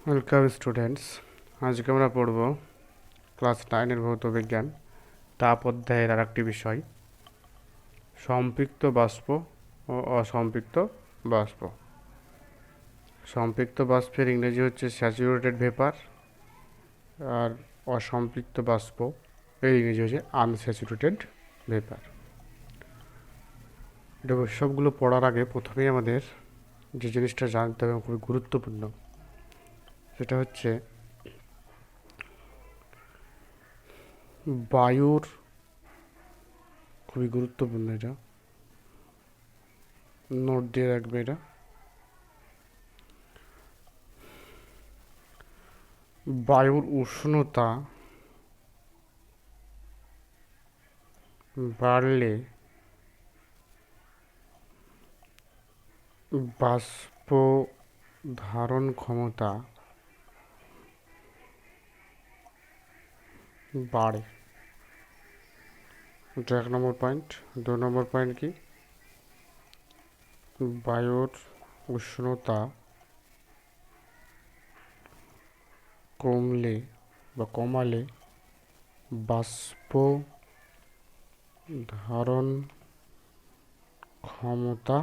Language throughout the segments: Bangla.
Welcome students. আজকে আমরা পড়ব ক্লাস 9-এর ভৌত বিজ্ঞান তাপ অধ্যায়ের আর একটি বিষয়, সম্পৃক্ত বাষ্প ও অসম্পৃক্ত বাষ্প। সম্পৃক্ত বাষ্পের ইংরেজি হচ্ছে স্যাচুরেটেড ভেপার, আর অসম্পৃক্ত বাষ্প এর ইংরেজি হচ্ছে আনস্যাচুরেটেড ভেপার। এটা সবগুলো পড়ার আগে প্রথমেই আমাদের যে জিনিসটা জানতে হবে খুবই গুরুত্বপূর্ণ, সেটা হচ্ছে বায়ুর, খুবই গুরুত্বপূর্ণ। এটা নোট দিয়ে রাখবে। এটা বায়ুর উষ্ণতা বাড়লে বাষ্প ধারণ ক্ষমতা বাড়ে। এটা 1 নম্বর পয়েন্ট। 2 নম্বর পয়েন্ট কি? বায়ুর উষ্ণতা কমালে বাষ্প ধারণ ক্ষমতা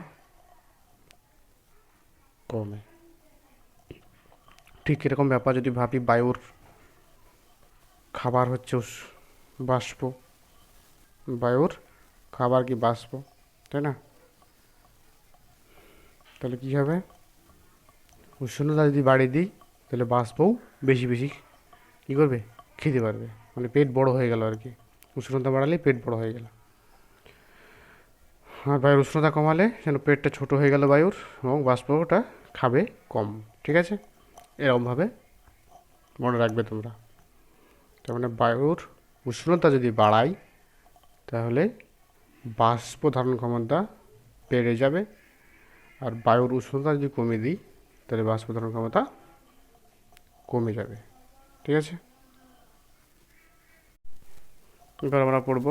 কমে। ঠিক এরকম ব্যাপার যদি ভাবি, বায়ুর খাবার হচ্ছে বাষ্প, বায়ুর খাবার কি বাষ্প, তাই না? তাহলে কী হবে? উষ্ণতা যদি বাড়িয়ে দিই তাহলে বাষ্পও বেশি বেশি কী করবে? খেতে পারবে, মানে পেট বড় হয়ে গেল আর কি। উষ্ণতা বাড়ালে পেট বড় হয়ে গেল, আর বায়ুর উষ্ণতা কমালে যেন পেটটা ছোট হয়ে গেল বায়ুর, এবং বাষ্পটা খাবে কম। ঠিক আছে, এরকমভাবে মনে রাখবে তোমরা। তার মানে বায়ুর উষ্ণতা যদি বাড়াই তাহলে বাষ্প ধারণ ক্ষমতা বেড়ে যাবে, আর বায়ুর উষ্ণতা যদি কমিয়ে দিই তাহলে বাষ্প ধারণ ক্ষমতা কমে যাবে। ঠিক আছে, এবার আমরা পড়ব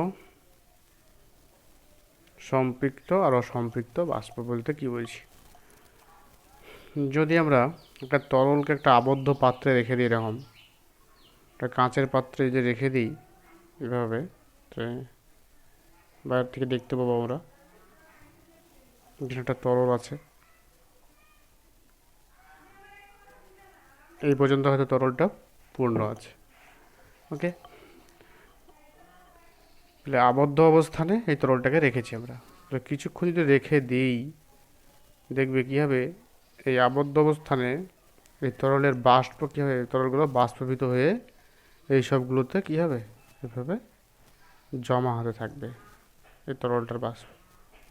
সম্পৃক্ত আর অসম্পৃক্ত বাষ্প বলতে কি বলছি। যদি আমরা একটা তরলকে একটা আবদ্ধ পাত্রে রেখে দিই, এরকম একটা কাঁচের পাত্রে যে রেখে দিই এভাবে, বাইরে থেকে দেখতে পাবো আমরা এখানে একটা তরল আছে। এই পর্যন্ত হয়তো তরলটা পূর্ণ আছে। ওকে, তাহলে আবদ্ধ অবস্থানে এই তরলটাকে রেখেছি আমরা। কিছুক্ষণ যদি রেখে দিই, দেখবে কী হবে, এই আবদ্ধ অবস্থানে এই তরলের বাষ্প কী হবে, তরলগুলো বাষ্পীভূত হয়ে এই সবগুলোতে কী হবে, এভাবে জমা হতে থাকবে এই তরলটার বাষ্প।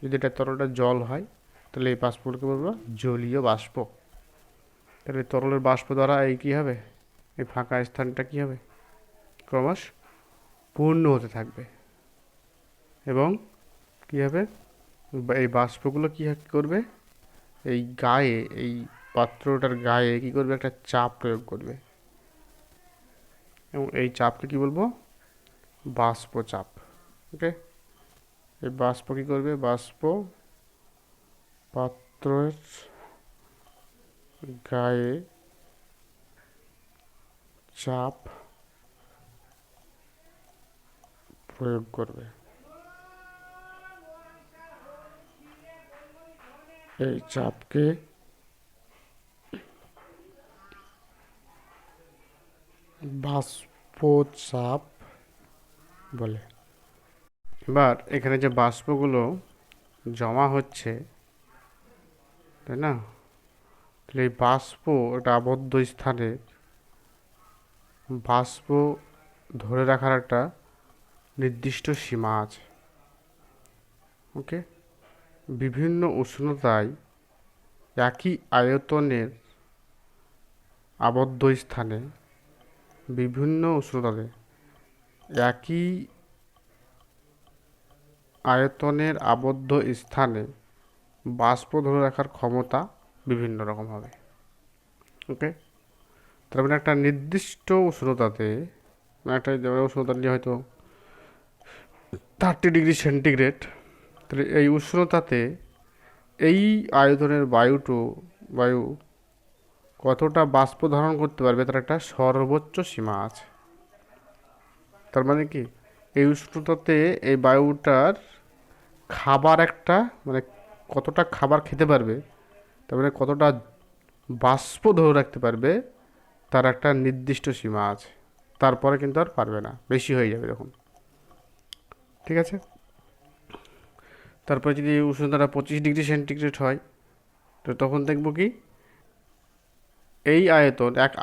যদি এটা তরলটা জল হয় তাহলে এই বাষ্পগুলোকে বলবো জলীয় বাষ্প। তাহলে তরলের বাষ্প দ্বারা এই কী হবে, এই ফাঁকা স্থানটা কী হবে, ক্রমশ পূর্ণ হতে থাকবে, এবং কী হবে, এই বাষ্পগুলো কী করবে, এই গায়ে, এই পাত্রটার গায়ে কী করবে, একটা চাপ প্রয়োগ করবে, এবং এই চাপকে কী বলবো, বাষ্প চাপ। ওকে, এই বাষ্প কী করবে, বাষ্প পাত্রের গায়ে চাপ প্রয়োগ করবে। এই চাপকে বাষ্প চাপ বলে। এবার এখানে যে বাষ্পগুলো জমা হচ্ছে, তাই না, তাহলে এই বাষ্প, একটা আবদ্ধ স্থানে বাষ্প ধরে রাখার একটা নির্দিষ্ট সীমা আছে। ওকে, বিভিন্ন উষ্ণতায় একই আয়তনের আবদ্ধ স্থানে, বিভিন্ন উষ্ণতাতে একই আয়তনের আবদ্ধ স্থানে বাষ্প ধরে রাখার ক্ষমতা বিভিন্ন রকম হবে। ওকে, তার মানে একটা নির্দিষ্ট উষ্ণতাতে, একটা উষ্ণতা নিয়ে হয়তো 30 ডিগ্রি সেন্টিগ্রেড, তাহলে এই উষ্ণতাতে এই আয়তনের বায়ু কতটা বাষ্প ধারণ করতে পারবে তার একটা সর্বোচ্চ সীমা আছে। তার মানে কি, এই উষ্ণতাতে এই বায়ুটার খাবার একটা মানে কতটা খাবার খেতে পারবে, তার মানে কতটা বাষ্প ধরে রাখতে পারবে তার একটা নির্দিষ্ট সীমা আছে। তারপরে কিন্তু আর পারবে না, বেশি হয়ে যাবে তখন। ঠিক আছে। তারপরে যদি উষ্ণতাটা 25 ডিগ্রি সেন্টিগ্রেড হয়, তো তখন দেখব কি এই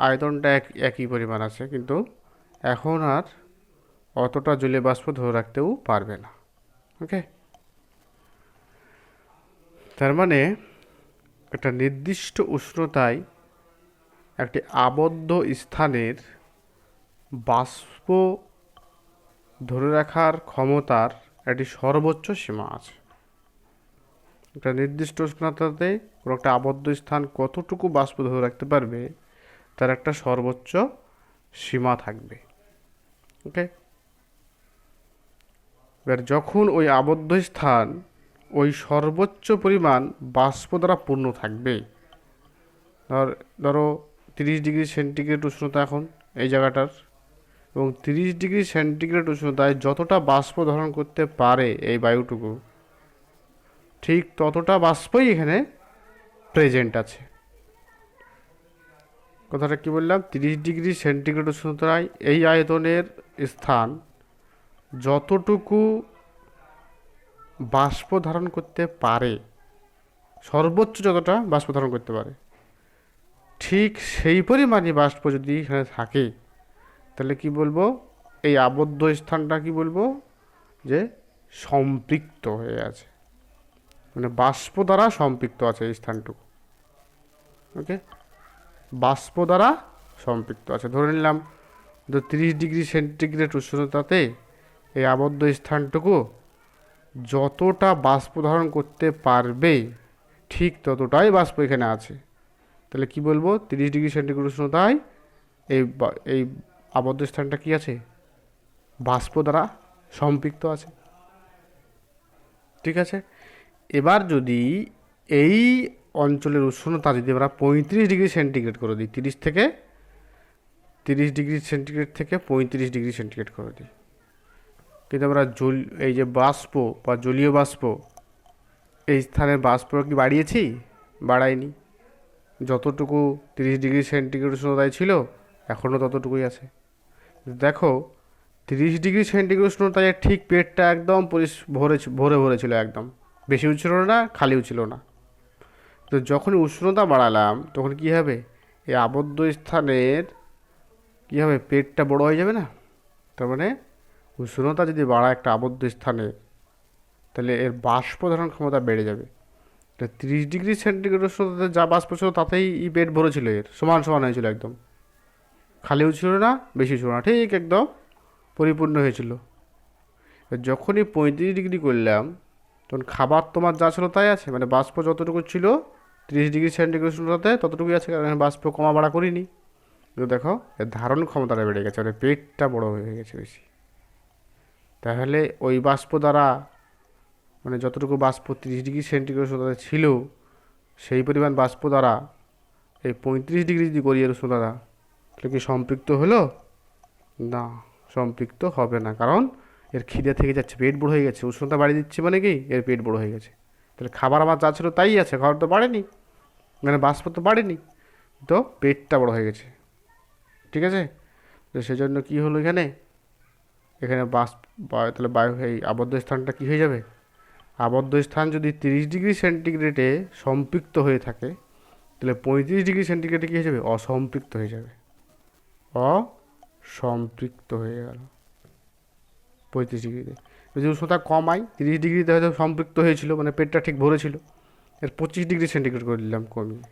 আয়তনটা একই পরিমাণ আছে, কিন্তু এখন আর অতটা জলীয় বাষ্প ধরে রাখতেও পারবে না। ওকে, তার মানে একটা নির্দিষ্ট উষ্ণতায় একটি আবদ্ধ স্থানের বাষ্প ধরে রাখার ক্ষমতার একটি সর্বোচ্চ সীমা আছে। একটা নির্দিষ্ট উষ্ণতাতে কোনো একটা আবদ্ধ স্থান কতটুকু বাষ্প ধরে রাখতে পারবে তার একটা সর্বোচ্চ সীমা থাকবে। ওকে, এবার যখন ওই আবদ্ধ স্থান ওই সর্বোচ্চ পরিমাণ বাষ্প দ্বারা পূর্ণ থাকবে, ধরো 30 ডিগ্রি সেন্টিগ্রেড উষ্ণতা এখন এই জায়গাটার, এবং 30 ডিগ্রি সেন্টিগ্রেড উষ্ণতায় যতটা বাষ্প ধারণ করতে পারে এই বায়ুটুকু, ঠিক ততটা বাষ্পই এখানে প্রেজেন্ট আছে। কথাটা কি বললাম, 30 ডিগ্রি সেন্টিগ্রেড উষ্ণতায় এই আয়তনের স্থান যতটুকু বাষ্প ধারণ করতে পারে, সর্বোচ্চ যতটা বাষ্প ধারণ করতে পারে, ঠিক সেই পরিমাণই বাষ্প যদি এখানে থাকে, তাহলে কি বলবো, এই আবদ্ধ স্থানটা কি বলবো, যে সম্পৃক্ত হয়ে আছে, মানে বাষ্প দ্বারা সম্পৃক্ত আছে এই স্থানটুকু। ওকে, বাষ্প দ্বারা সম্পৃক্ত আছে। ধরে নিলাম 30 ডিগ্রি সেন্টিগ্রেড উষ্ণতাতে এই আবদ্ধ স্থানটুকু যতটা বাষ্প ধারণ করতে পারবে ঠিক ততটাই বাষ্প এখানে আছে। তাহলে কি বলবো, 30 ডিগ্রি সেন্টিগ্রেড উষ্ণতায় এই আবদ্ধ স্থানটা কি আছে, বাষ্প দ্বারা সম্পৃক্ত আছে। ঠিক আছে। এবার যদি এই অঞ্চলের উষ্ণতা যদি আমরা 35 ডিগ্রি সেন্টিগ্রেড করে দিই, 30 ডিগ্রি সেন্টিগ্রেড থেকে 35 ডিগ্রি সেন্টিগ্রেড করে দিই, কিন্তু আমরা এই যে বাষ্প বা জলীয় বাষ্প, এই স্থানের বাষ্প কি বাড়িয়েছি? বাড়াইনি। যতটুকু 30 ডিগ্রি সেন্টিগ্রেড উষ্ণতায় ছিল এখনও ততটুকুই আছে। দেখো 30 ডিগ্রি সেন্টিগ্রেড উষ্ণতায় ঠিক পেটটা একদম ভরে ভরে ছিল, একদম বেশিও ছিল না খালিও ছিল না। তো যখন উষ্ণতা বাড়ালাম তখন কি হবে, এই আবদ্ধ স্থানের কি হবে, পেটটা বড় হয়ে যাবে না? তার মানে উষ্ণতা যদি বাড়ায় একটা আবদ্ধ স্থানে, তাহলে এর বাষ্প ধারণ ক্ষমতা বেড়ে যাবে। 30 ডিগ্রি সেন্টিগ্রেড উষ্ণতাতে যা বাষ্প ছিল তাতেই পেট ভরে ছিল, এর সমান সমান হয়েছিল, একদম খালিও ছিল না বেশি ছিল না, ঠিক একদম পরিপূর্ণ হয়েছিল। যখনই 35 ডিগ্রি করলাম তখন খাবার তোমার যা ছিল তাই আছে, মানে বাষ্প যতটুকু ছিল 30 ডিগ্রি সেন্টিগ্রেড উষ্ণতাতে ততটুকুই আছে, কারণ বাষ্প কমা বাড়া করিনি। কিন্তু দেখো এর ধারণ ক্ষমতাটা বেড়ে গেছে, মানে পেটটা বড় হয়ে গেছে বেশি। তাহলে ওই বাষ্প দ্বারা, মানে যতটুকু বাষ্প 30 ডিগ্রি সেন্টিগ্রেড উষ্ণতাতে ছিল সেই পরিমাণ বাষ্প দ্বারা এই 35 ডিগ্রি যদি করি এর উষ্ণতা, তাহলে কি সম্পৃক্ত হলো? না, সম্পৃক্ত হবে না, কারণ এর খিদে থেকে যাচ্ছে, পেট বড় হয়ে গেছে। উষ্ণতা বাড়িয়ে দিচ্ছে মানে কি, এর পেট বড় হয়ে গেছে। তাহলে খাবার আমার যা ছিল তাই আছে, খাবার তো বাড়েনি, মানে বাষ্প তো বাড়েনি, তো পেটটা বড় হয়ে গেছে। ঠিক আছে। তো সেজন্য কি হলো, এখানে এখানে তাহলে বায়ু এই আবদ্ধ স্থানটা কি হয়ে যাবে, আবদ্ধ স্থান যদি 30 ডিগ্রি সেন্টিগ্রেডে সম্পৃক্ত হয়ে থাকে, তাহলে 35 ডিগ্রি সেন্টিগ্রেডে কী হয়ে যাবে, অসম্পৃক্ত হয়ে যাবে। অসম্পৃক্ত হয়ে গেল 35 ডিগ্রিতে। যদি উষ্ণতা কমাই, 30 ডিগ্রিতে হয়তো সম্পৃক্ত হয়েছিল, মানে পেটটা ঠিক ভরেছিল, এর 25 ডিগ্রি সেন্টিগ্রেড করে দিলাম কমিয়ে,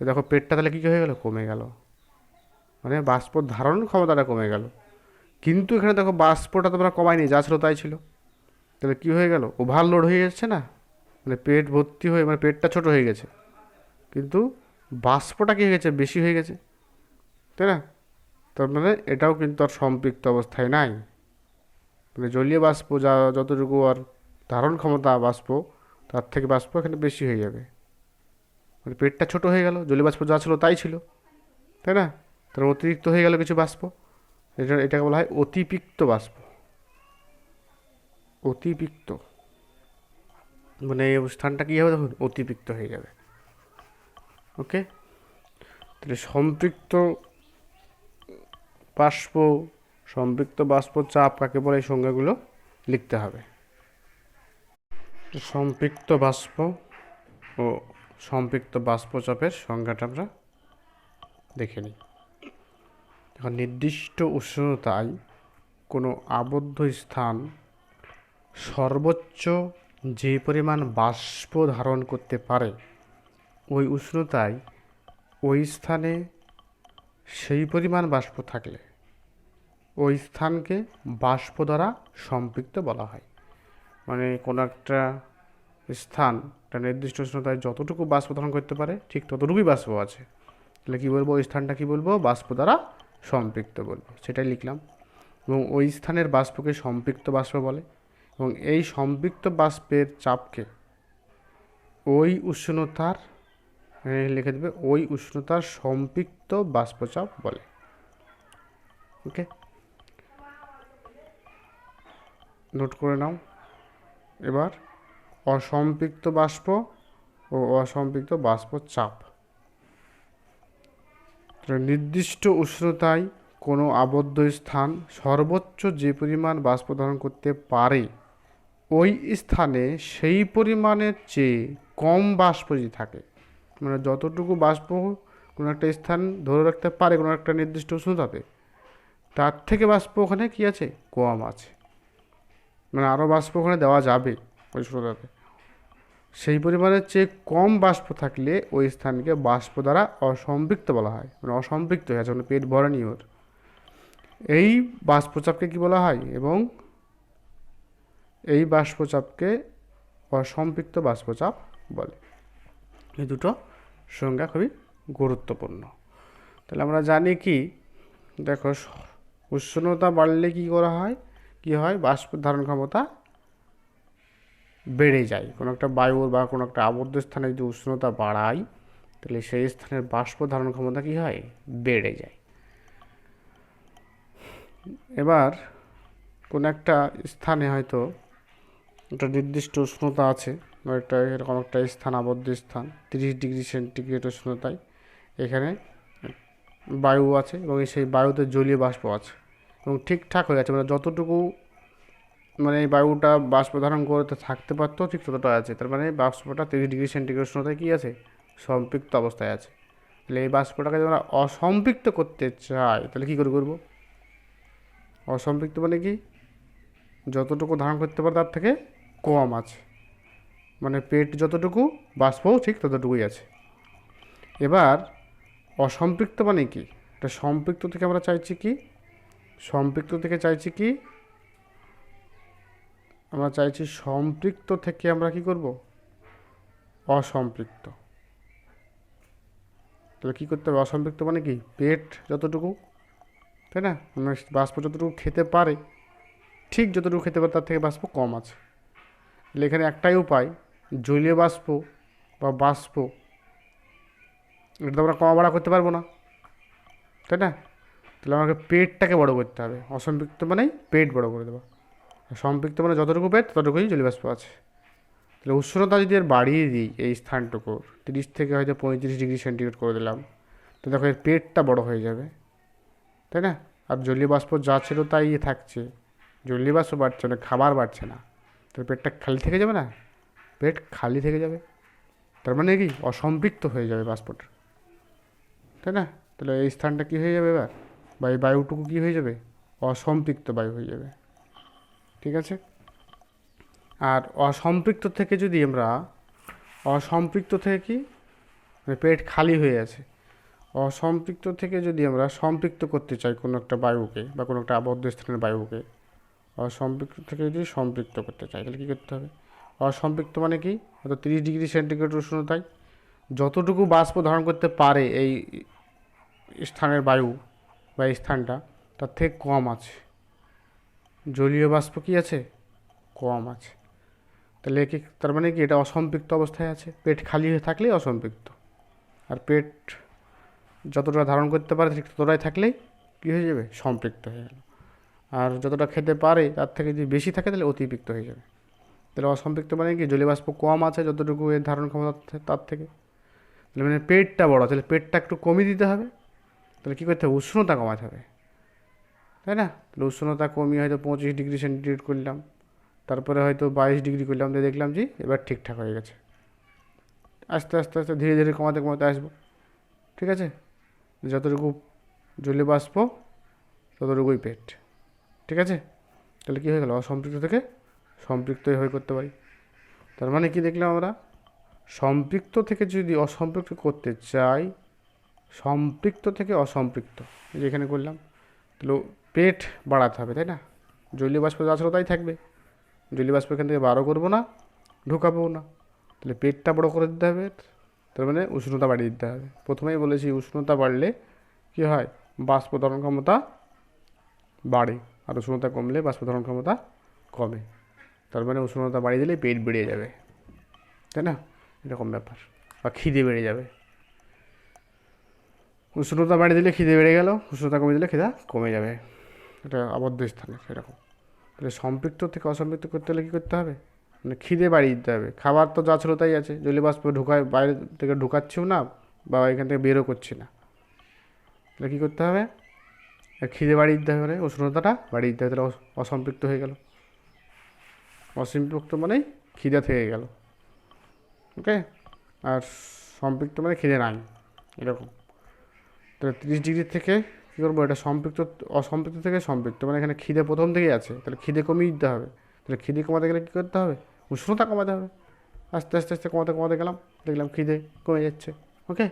দেখো পেটটা তাহলে কী হয়ে গেল, কমে গেল, মানে বাষ্প ধারণ ক্ষমতাটা কমে গেল। কিন্তু এখানে দেখো বাষ্পটা তোমরা কমায়নি, যা ছিল তাই ছিল, তাহলে কী হয়ে গেল, ওভারলোড হয়ে যাচ্ছে না, মানে পেট ভর্তি হয়ে, মানে পেটটা ছোট হয়ে গেছে, কিন্তু বাষ্পটা কী হয়ে গেছে, বেশি হয়ে গেছে, তাই না? তার মানে এটাও কিন্তু আর সম্পৃক্ত অবস্থায় নাই, মানে জলীয় বাষ্প যা যতটুকু আর ধারণ ক্ষমতা বাষ্প, তার থেকে বাষ্প এখানে বেশি হয়ে যাবে, মানে পেটটা ছোট হয়ে গেল, জলীয় বাষ্প যা ছিল তাই ছিল, তাই না? তার অতিরিক্ত হয়ে গেল কিছু বাষ্প, এটাকে বলা হয় অতিরিক্ত বাষ্প। অতিরিক্ত মানে এই স্থানটা কী হবে, দেখুন অতিরিক্ত হয়ে যাবে। ওকে, তাহলে সম্পৃক্ত বাষ্প, সম্পৃক্ত বাষ্প চাপ কাকে বলে, এই সংজ্ঞাগুলো লিখতে হবে। সম্পৃক্ত বাষ্প ও সম্পৃক্ত বাষ্পচাপের সংজ্ঞাটা আমরা দেখে নিই। এখন নির্দিষ্ট উষ্ণতায় কোনো আবদ্ধ স্থান সর্বোচ্চ যে পরিমাণ বাষ্প ধারণ করতে পারে, ওই উষ্ণতায় ওই স্থানে সেই পরিমাণ বাষ্প থাকলে ওই স্থানকে বাষ্প দ্বারা সম্পৃক্ত বলা হয়। মানে কোনো একটা স্থান একটা নির্দিষ্ট উষ্ণতায় যতটুকু বাষ্প ধারণ করতে পারে ঠিক ততটুকুই বাষ্প আছে, তাহলে কী বলবো, ওই স্থানটা কী বলবো, বাষ্প দ্বারা সম্পৃক্ত বলবো, সেটাই লিখলাম। এবং ওই স্থানের বাষ্পকে সম্পৃক্ত বাষ্প বলে, এবং এই সম্পৃক্ত বাষ্পের চাপকে ওই উষ্ণতার, লিখে দেবে, ওই উষ্ণতার সম্পৃক্ত বাষ্পচাপ বলে। ওকে, নোট করে নাও। এবার অসম্পৃক্ত বাষ্প ও অসম্পৃক্ত বাষ্প চাপ। নির্দিষ্ট উষ্ণতায় কোনো আবদ্ধ স্থান সর্বোচ্চ যে পরিমাণ বাষ্প ধারণ করতে পারে, ওই স্থানে সেই পরিমাণের চেয়ে কম বাষ্প যদি থাকে, মানে যতটুকু বাষ্প কোনো একটা স্থান ধরে রাখতে পারে কোনো একটা নির্দিষ্ট উষ্ণতাতে, তার থেকে বাষ্প ওখানে কী আছে, কম আছে, মানে আরও বাষ্প ওখানে দেওয়া যাবে ওই উষ্ণতাতে, সেই পরিমাণের চেয়ে কম বাষ্প থাকলে ওই স্থানকে বাষ্প দ্বারা অসম্পৃক্ত বলা হয়, মানে অসম্পৃক্ত হয়ে আছে, মানে পেট ভরেনি ওর। এই বাষ্পচাপকে কি বলা হয়, এবং এই বাষ্পচাপকে অসম্পৃক্ত বাষ্পচাপ বলে। এই দুটো সংজ্ঞা খুবই গুরুত্বপূর্ণ। তাহলে আমরা জানি কি, দেখো উষ্ণতা বাড়লে কি করা হয়, কি হয়, বাষ্প ধারণ ক্ষমতা বেড়ে যায়। কোনো একটা বায়ুর বা কোনো একটা আবদ্ধ স্থানে যদি উষ্ণতা বাড়াই, তাহলে সেই স্থানের বাষ্প ধারণ ক্ষমতা কি হয়, বেড়ে যায়। এবার কোনো একটা স্থানে হয়তো একটা নির্দিষ্ট উষ্ণতা আছে, একটা এরকম একটা স্থান, আবদ্ধ স্থান 30 ডিগ্রি সেন্টিগ্রেড উষ্ণতায়, এখানে বায়ু আছে এবং সেই বায়ুতে জলীয় বাষ্প আছে এবং ঠিকঠাক হয়ে গেছে, মানে যতটুকু মানে এই বায়ুটা বাষ্প ধারণ করতে থাকতে পারতো ঠিক ততটা আছে, তার মানে বাষ্পটা 30 ডিগ্রি সেন্টিগ্রেড উষ্ণতায় কী আছে, সম্পৃক্ত অবস্থায় আছে। তাহলে এই বাষ্পটাকে যদি আমরা অসম্পৃক্ত করতে চাই, তাহলে কী করে করবো, অসম্পৃক্ত মানে কি, যতটুকু ধারণ করতে পারে তার থেকে কম আছে, মানে পেট যতটুকু বাষ্পও ঠিক ততটুকুই আছে। এবার অসম্পৃক্ত মানে কি, এটা সম্পৃক্ত থেকে আমরা চাইছি কি, সম্পৃক্ত থেকে চাইছি কি, আমরা চাইছি সম্পৃক্ত থেকে আমরা কি করব, অসম্পৃক্ত। তাহলে কী করতে হবে, অসম্পৃক্ত মানে কি, পেট যতটুকু, তাই না, মানে বাষ্প যতটুকু খেতে পারে ঠিক যতটুকু খেতে পারে তার থেকে বাষ্প কম আছে। তাহলে এখানে একটাই উপায়, জলীয় বাষ্প বা বাষ্প এটা তো আমরা কমা বাড়া করতে পারবো না, তাই না? তাহলে আমাকে পেটটাকে বড় করতে হবে। অসম্পৃক্ত মানেই পেট বড় করে দেবো, সম্পৃক্ত মানে যতটুকু পেট ততটুকুই জলীয় বাষ্প আছে। তাহলে উষ্ণতা যদি আর বাড়িয়ে দিই এই স্থানটুকু 30 থেকে হয়তো 35 ডিগ্রি সেন্টিগ্রেড করে দিলাম, তো দেখো এর পেটটা বড় হয়ে যাবে, তাই না? আর জলীয় বাষ্প যা ছিল তাই থাকছে, জলীয় বাষ্প বাড়ছে না, খাবার বাড়ছে না, তাহলে পেটটা খালি থেকে যাবে না, পেট খালি থেকে যাবে, তার মানে কি অসম্পৃক্ত হয়ে যাবে বাষ্পটা, তাই না? তাহলে এই স্থানটা কী হয়ে যাবে এবার, বা এই বায়ুটুকু কী হয়ে যাবে, অসম্পৃক্ত বায়ু হয়ে যাবে। ঠিক আছে, আর অসম্পৃক্ত থেকে যদি আমরা, অসম্পৃক্ত থেকে কি, পেট খালি হয়ে আছে, অসম্পৃক্ত থেকে যদি আমরা সম্পৃক্ত করতে চাই কোনো একটা বায়ুকে বা কোনো একটা আবদ্ধ স্থানের বায়ুকে, অসম্পৃক্ত থেকে যদি সম্পৃক্ত করতে চাই তাহলে কী করতে হবে, অসম্পৃক্ত মানে কি, হয়তো 30 ডিগ্রি সেন্টিগ্রেড উষ্ণতায় যতটুকু বাষ্প ধারণ করতে পারে এই স্থানের বায়ু বা এই স্থানটা তার থেকে কম আছে, জলীয় বাষ্প কি আছে, কম আছে। তাহলে কি, তার মানে কি এটা অসম্পৃক্ত অবস্থায় আছে, পেট খালি হয়ে থাকলেই অসম্পৃক্ত। আর পেট যতটা ধারণ করতে পারে ঠিক ততটাই থাকলেই কী হয়ে যাবে, সম্পৃক্ত হয়ে গেল। আর যতটা খেতে পারে তার থেকে যদি বেশি থাকে তাহলে অতিরিক্ত হয়ে যাবে। তাহলে অসম্পৃক্ত মানে কি, জলীয় বাষ্প কম আছে যতটুকু এর ধারণ ক্ষমতা তার থেকে, তাহলে মানে পেটটা বড়, তাহলে পেটটা একটু কমিয়ে দিতে হবে। তাহলে কী করতে হবে, উষ্ণতা কমাতে হবে, তাই না? তাহলে উষ্ণতা কমিয়ে হয়তো 25 ডিগ্রি সেন্টিগ্রেড করলাম, তারপরে হয়তো 22 ডিগ্রি করলাম, দিয়ে দেখলাম যে এবার ঠিকঠাক হয়ে গেছে। আস্তে আস্তে আস্তে ধীরে ধীরে কমাতে কমাতে আসবো, ঠিক আছে? যতটুকু জলীয় বাষ্প ততটুকুই পেট, ঠিক আছে? তাহলে কী হয়ে গেল, অসম্পৃক্ত থেকে সম্পৃক্ত হয়ে করতে পারি। তার মানে কি দেখলাম আমরা, সম্পৃক্ত থেকে যদি অসম্পৃক্ত করতে চাই, সম্পৃক্ত থেকে অসম্পৃক্ত যেখানে করলাম, তাহলে পেট বাড়াতে হবে, তাই না? জলীয় বাষ্প যা ছিল তাই থাকবে, জলীয় বাষ্প এখান থেকে বারো করবো না, ঢুকাবো না, তাহলে পেটটা বড় করে দিতে হবে। তার মানে উষ্ণতা বাড়িয়ে দিতে হবে। প্রথমেই বলেছি উষ্ণতা বাড়লে কী হয়, বাষ্প ধারণ ক্ষমতা বাড়ে, আর উষ্ণতা কমলে বাষ্প ধারণ ক্ষমতা কমে। তার মানে উষ্ণতা বাড়িয়ে দিলে পেট বেড়ে যাবে, তাই না? এরকম ব্যাপার। বা খিদে বেড়ে যাবে, উষ্ণতা বাড়িয়ে দিলে খিদে বেড়ে গেল, উষ্ণতা কমে দিলে খিদা কমে যাবে। এটা আবদ্ধ স্থানে সেরকম। তাহলে সম্পৃক্ত থেকে অসম্পৃক্ত করতে হলে কী করতে হবে, মানে খিদে বাড়িয়ে দিতে হবে। খাবার তো যা ছিল তাই আছে, জলীয় বাষ্প ঢুকায় বাইরে থেকে ঢুকাচ্ছিও না বা এখান থেকে বেরও করছি না, তাহলে কী করতে হবে, খিদে বাড়িয়ে দিতে হবে, উষ্ণতাটা বাড়িয়ে দিতে হবে, তাহলে অসম্পৃক্ত হয়ে গেল। অসম্পৃক্ত মানে খিদে থেকে গেল, ওকে। আর সম্পৃক্ত মানে খিদে নাই, এরকম। তাহলে 30 ডিগ্রি থেকে কী করবো, এটা সম্পৃক্ত, অসম্পৃক্ত থেকে সম্পৃক্ত মানে এখানে খিদে প্রথম থেকেই আছে, তাহলে খিদে কমিয়ে দিতে হবে। তাহলে খিদে কমাতে গেলে কী করতে হবে, উষ্ণতা কমাতে হবে। আস্তে আস্তে আস্তে কমাতে কমাতে গেলাম, দেখলাম খিদে কমে যাচ্ছে, ওকে।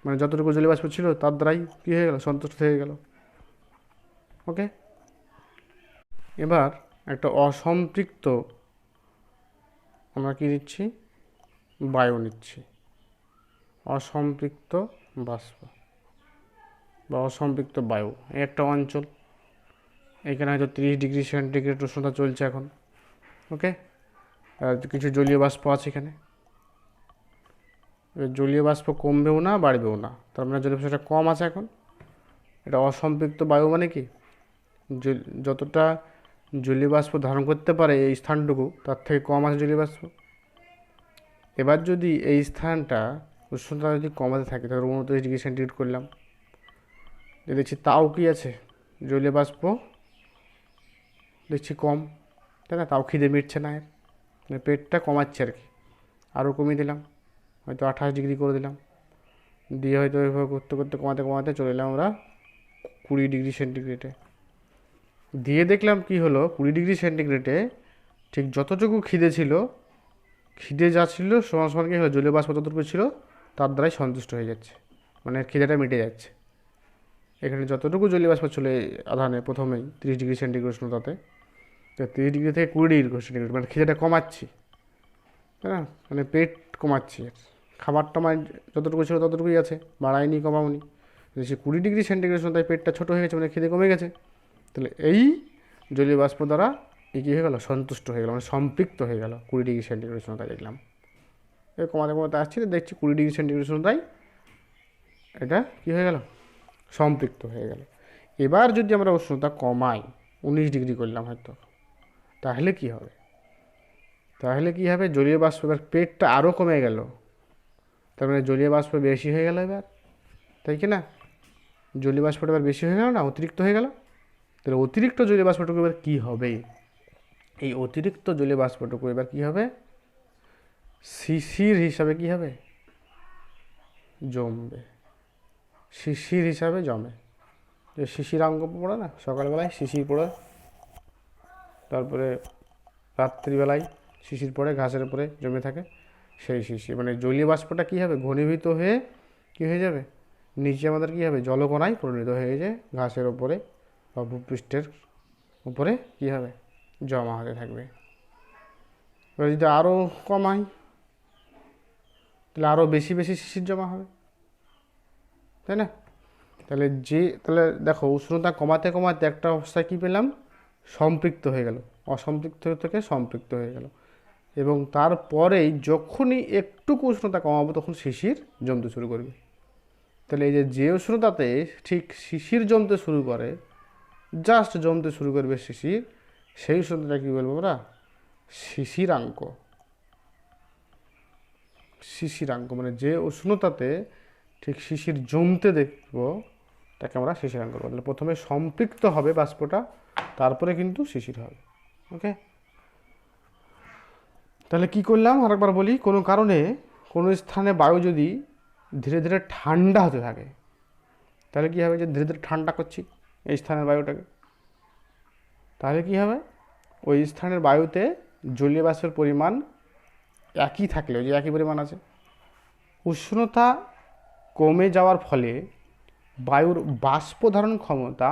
মানে যতটুকু জলীয় বাষ্প ছিল তার দ্বারাই কী হয়ে গেল, সন্তুষ্ট হয়ে গেল, ওকে। এবার একটা অসম্পৃক্ত আমরা কী নিচ্ছি, বায়ু নিচ্ছি, অসম্পৃক্ত বাষ্প বা অসম্পৃক্ত বায়ু। এই একটা অঞ্চল, এখানে হয়তো 30 ডিগ্রি সেন্টিগ্রেড উষ্ণতা চলছে এখন, ওকে। আর কিছু জলীয় বাষ্প আছে এখানে, জলীয় বাষ্প কমবেও না বাড়বেও না, তার মানে জলীয় বাষ্পটা কম আছে এখন। এটা অসম্পৃক্ত বায়ু মানে কি, যতটা জলীয় বাষ্প ধারণ করতে পারে এই স্থানটুকু তার থেকে কম আছে জলীয় বাষ্প। এবার যদি এই স্থানটা উষ্ণতা যদি কমাতে থাকে, তাহলে 29 ডিগ্রি সেন্টিগ্রেড করলাম, দেখছি তাও কি আছে, জলীয় বাষ্প দেখছি কম, তাই না? তাও খিদে মিটছে না, এর মানে পেটটা কমাচ্ছে আর কি। আরও কমিয়ে দিলাম, হয়তো 28 ডিগ্রি করে দিলাম, দিয়ে হয়তো এভাবে করতে করতে কমাতে কমাতে চলে এলাম আমরা 20 ডিগ্রি সেন্টিগ্রেডে। দিয়ে দেখলাম কি হলো, 20 ডিগ্রি সেন্টিগ্রেডে ঠিক যতটুকু খিদে ছিল, খিদে যা ছিল সমান সমান কী হলো, জলীয় বাষ্প যতটুকু ছিল তার দ্বারাই সন্তুষ্ট হয়ে যাচ্ছে, মানে খিদেটা মিটে যাচ্ছে। এখানে যতটুকু জলীয় বাষ্প ছিল আধানে প্রথমেই 30 ডিগ্রি সেন্টিগ্রেড উষ্ণতাতে, তো 30 ডিগ্রি থেকে 20 ডিগ্রি সেন্টিগ্রেড মানে খিদেটা কমাচ্ছি, তাই না? মানে পেট কমাচ্ছি, খাবারটা মানে যতটুকু ছিল ততটুকুই আছে, বাড়ায়নি কমাওনি। সে 20 ডিগ্রি সেন্টিগ্রেড উষ্ণতায় পেটটা ছোটো হয়ে গেছে, মানে খিদে কমে গেছে। তাহলে এই জলীয় বাষ্প দ্বারা এই কী হয়ে গেল, সন্তুষ্ট হয়ে গেল, মানে সম্পৃক্ত হয়ে গেল 20 ডিগ্রি সেন্টিগ্রেড উষ্ণতায়। দেখলাম এই কমাতে কমাতে আসছি, দেখছি 20 ডিগ্রি সেন্টিগ্রেড উষ্ণতায় এটা কী হয়ে গেল, সম্পৃক্ত হয়ে গেল। এবার যদি আমরা উষ্ণতা কমাই, 19 ডিগ্রি করলাম হয়তো, তাহলে কি হবে, তাহলে কি হবে, জলীয় বাষ্প এবার পেটটা আরও কমে গেল, তার মানে জলীয় বাষ্প বেশি হয়ে গেল এবার, তাই কি না? জলীয় বাষ্পটা এবার বেশি হয়ে গেল না, অতিরিক্ত হয়ে গেল। তাহলে অতিরিক্ত জলীয় বাষ্পটুকু এবার কী হবে, এই অতিরিক্ত জলীয় বাষ্পটুকু এবার কী হবে, শিশির হিসাবে কী হবে, জমবে, শিশির হিসাবে জমে। যে শিশির অঙ্ক পড়ে না সকালবেলায়, শিশির পড়ে, তারপরে রাত্রিবেলায় শিশির পড়ে ঘাসের উপরে জমে থাকে, সেই শিশির মানে জলীয় বাষ্পটা কী হবে, ঘনীভূত হয়ে কী হয়ে যাবে, নিচে আমাদের কী হবে, জলকণায় পরিণত হয়ে যায়, ঘাসের ওপরে বা ভূপৃষ্ঠের উপরে কী হবে, জমা হতে থাকবে। এবার যদি আরও কমাই, তাহলে আরও বেশি বেশি শিশির জমা হবে, তাই না? তাহলে দেখো উষ্ণতা কমাতে কমাতে একটা অবস্থায় কী পেলাম, সম্পৃক্ত হয়ে গেল, অসম্পৃক্ত থেকে সম্পৃক্ত হয়ে গেল। এবং তারপরেই যখনই একটুকু উষ্ণতা কমাবো তখন শিশির জমতে শুরু করবে। তাহলে এই যে উষ্ণতাতে ঠিক শিশির জমতে শুরু করে, জাস্ট জমতে শুরু করবে শিশির, সেই উষ্ণতাটা কী বলবো আমরা? শিশিরাঙ্ক। শিশিরাঙ্ক মানে যে উষ্ণতাতে ঠিক শিশির জমতে দেখবো তাকে আমরা শিশিরাঙ্ক বলবো। তাহলে প্রথমে সম্পৃক্ত হবে বাষ্পটা, তারপরে কিন্তু শিশির হবে। ওকে, তাহলে কি করলাম আরেকবার বলি। কোনো কারণে কোনো স্থানে বায়ু যদি ধীরে ধীরে ঠান্ডা হতে থাকে, তাহলে কী হবে? যে ধীরে ধীরে ঠান্ডা করছি এই স্থানের বায়ুটাকে, তাহলে কী হবে? ওই স্থানের বায়ুতে জলীয় বাষ্পের পরিমাণ একই থাকলেও, যে একই পরিমাণ আছে, উষ্ণতা কমে যাওয়ার ফলে বায়ুর বাষ্প ধারণ ক্ষমতা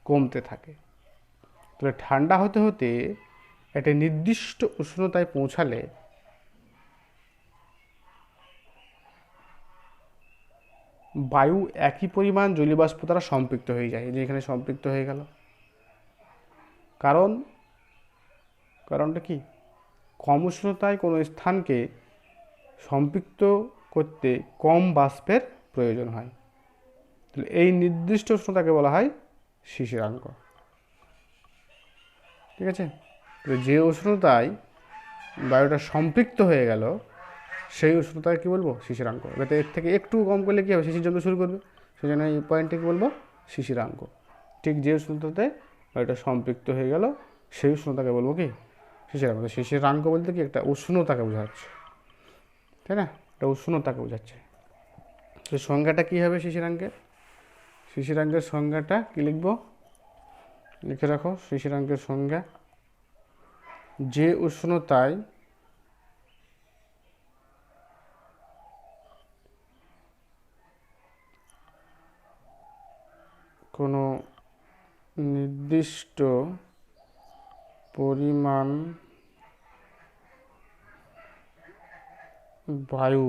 কমতে থাকে। তাহলে ঠান্ডা হতে হতে একটা নির্দিষ্ট উষ্ণতায় পৌঁছালে বায়ু একই পরিমাণ জলীয় বাষ্প দ্বারা সম্পৃক্ত হয়ে যায়। যে এখানে সম্পৃক্ত হয়ে গেল, কারণটা কি? কম উষ্ণতায় কোনো স্থানকে সম্পৃক্ত করতে কম বাষ্পের প্রয়োজন হয়। তাহলে এই নির্দিষ্ট উষ্ণতাকে বলা হয় শিশিরাঙ্ক। ঠিক আছে, যে উষ্ণতায় বায়ুটা সম্পৃক্ত হয়ে গেল সেই উষ্ণতাকে কী বলবো? শিশিরাঙ্ক। এবার এর থেকে একটু কম করলে কী হবে? শিশির জমতে শুরু করবে, সেই জন্য এই পয়েন্টে কী বলবো? শিশিরাঙ্ক। ঠিক যে উষ্ণতাতে বায়ুটা সম্পৃক্ত হয়ে গেল সেই উষ্ণতাকে বলবো কি? শিশিরাঙ্ক। শিশিরাঙ্ক বলতে কি? একটা উষ্ণতাকে বোঝাচ্ছে, তাই না? একটা উষ্ণতাকে বোঝাচ্ছে। তো সংজ্ঞাটা কী হবে শিশিরাঙ্কের? শিশিরাঙ্কের সংজ্ঞাটা কী লিখবো? লিখে রাখো। শিশিরাঙ্কের সংজ্ঞা: যে উষ্ণতায় কোনো নির্দিষ্ট পরিমাণ বায়ু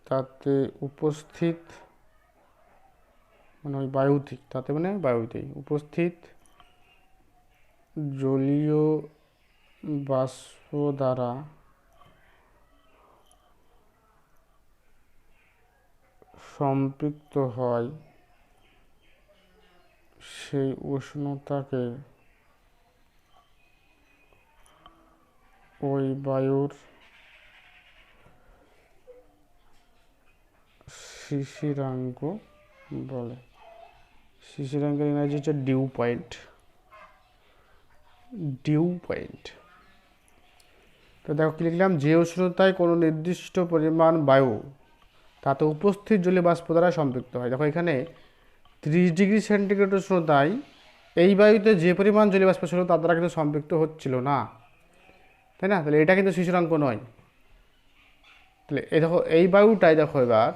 তাতে উপস্থিত, মানে ওই বায়ুতেই, তাতে মানে বায়ুতেই উপস্থিত জলীয় বাষ্প দ্বারা সম্পৃক্ত হয় সেই উষ্ণতাকে ওই বায়ুর শিশিরাঙ্ক বলে। শিশিরাঙ্কের ইংরাজি হচ্ছে ডিউ পয়েন্ট। তো দেখো কি লিখলাম? যে উষ্ণতায় কোনো নির্দিষ্ট পরিমাণ বায়ু তাতে উপস্থিত জলীয় বাষ্প দ্বারা সম্পৃক্ত হয়। দেখো এখানে 30 ডিগ্রি সেন্টিগ্রেড উষ্ণতায় এই বায়ুতে যে পরিমাণ জলীয় বাষ্প ছিল তার দ্বারা কিন্তু সম্পৃক্ত হচ্ছিল না, তাই না? তাহলে এটা কিন্তু শিশিরাঙ্ক নয়। তাহলে এই দেখো এই বায়ুটাই দেখো, এবার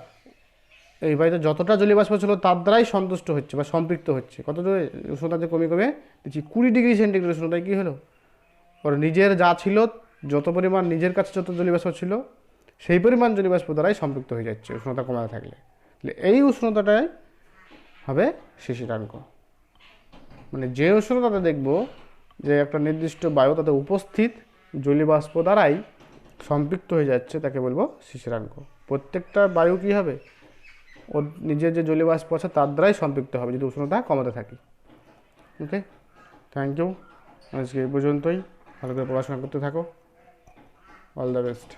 এই বায়ুতে যতটা জলীয় বাষ্প ছিল তার দ্বারাই সন্তুষ্ট হচ্ছে বা সম্পৃক্ত হচ্ছে। কত উষ্ণতা যে কমে দেখছি 20 ডিগ্রি সেন্টিগ্রেড উষ্ণতায় কী হলো? ওর নিজের যা ছিল, যত পরিমাণ নিজের কাছে যত জলীয় বাষ্প ছিল সেই পরিমাণ জলীয় বাষ্প দ্বারাই সম্পৃক্ত হয়ে যাচ্ছে উষ্ণতা কমাতে থাকলে। তাহলে এই উষ্ণতাটাই হবে শিশিরাঙ্ক। মানে যে উষ্ণতাতে দেখবো যে একটা নির্দিষ্ট বায়ু তাতে উপস্থিত জলীয় বাষ্প দ্বারাই সম্পৃক্ত হয়ে যাচ্ছে তাকে বলবো শিশিরাঙ্ক। প্রত্যেকটা বায়ু কী হবে? ওর নিজের যে জলীয় বাষ্প আছে তার দ্বারাই সম্পৃক্ত হবে যদি উষ্ণতা কমাতে থাকি। ওকে, থ্যাংক ইউ। আজকে এই পর্যন্তই। ভালো করে পড়াশোনা করতে থাকো। All the best.